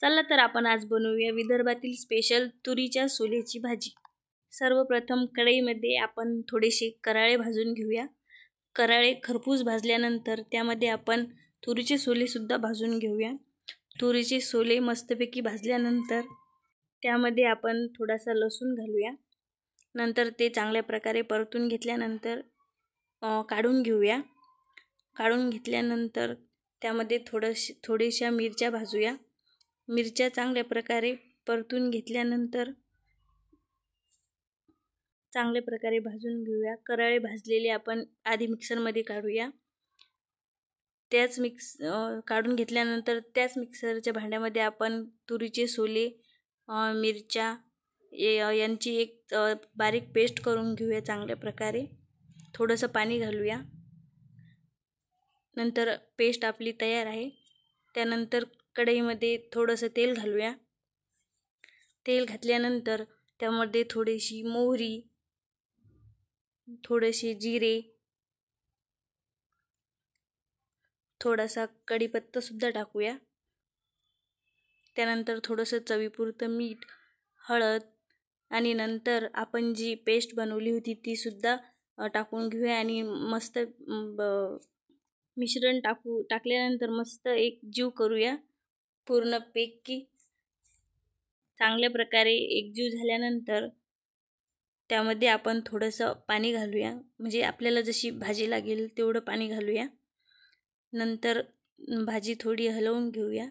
चला तर आपण आज बनवूया विदर्भातील स्पेशल तुरीच्या सोलेची भाजी। सर्वप्रथम कढईमध्ये आपण थोडेसे कराळे भाजून घेऊया। कराळे खरपूस भाजल्यानंतर त्यामध्ये आपण तुरीचे सोले सुद्धा भाजून घेऊया। तुरीचे सोले मस्तपैकी भाजल्यानंतर त्यामध्ये आपण थोडासा लसूण घालूया। नंतर ते चांगल्या प्रकारे परतून घेतल्यानंतर काढून घेऊया। काढून घेतल्यानंतर त्यामध्ये थोड्याशा मिरच्या भाजूया। मिरच्या चांगल्या प्रकारे परतून घेतल्यानंतर चांगल्या प्रकारे भाजून घेऊया। कराळे भाजलेले आपण आधी मिक्सरमध्ये काढूया। काढून घेतल्यानंतर त्याच मिक्सरच्या भांड्यामध्ये आपण तुरीचे सोले, मिरच्या यांची एक बारीक पेस्ट करून घेऊया चांगल्या प्रकारे। थोडंसं पाणी घालूया। नंतर पेस्ट आपली तयार आहे। त्यानंतर कढईमध्ये थोडंसं तेल घालूया। तेल घातल्यानंतर त्यामध्ये थोडीशी मोहरी, थोडेसे जिरे, थोडासा कढीपत्ता सुद्धा टाकूया। त्यानंतर थोडंसं चवीपुरतं मीठ, हळद आणि नंतर आपण जी पेस्ट बनवली होती ती सुद्धा टाकून घेऊया आणि मस्त मिश्रण टाकल्यानंतर मस्त एकजीव करूया। पूर्णपैकी चांगल्या प्रकारे एकजीव झाल्यानंतर त्यामध्ये आपण थोडंसं पाणी घालूया। म्हणजे आपल्याला जशी भाजी लागेल तेवढं पाणी घालूया। नंतर भाजी थोडी हलवून घेऊया।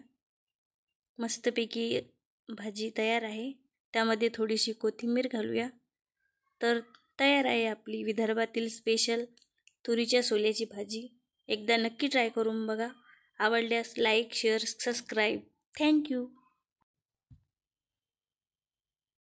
मस्तपैकी भाजी तयार आहे। त्यामध्ये थोडीशी कोथिंबीर घालूया। तर तयार आहे आपली विदर्भातील स्पेशल तुरीच्या सोल्याची भाजी। एकदा नक्की ट्राय करून बघा। आवडल्यास लाईक, शेअर, सबस्क्राईब। थँक्यू।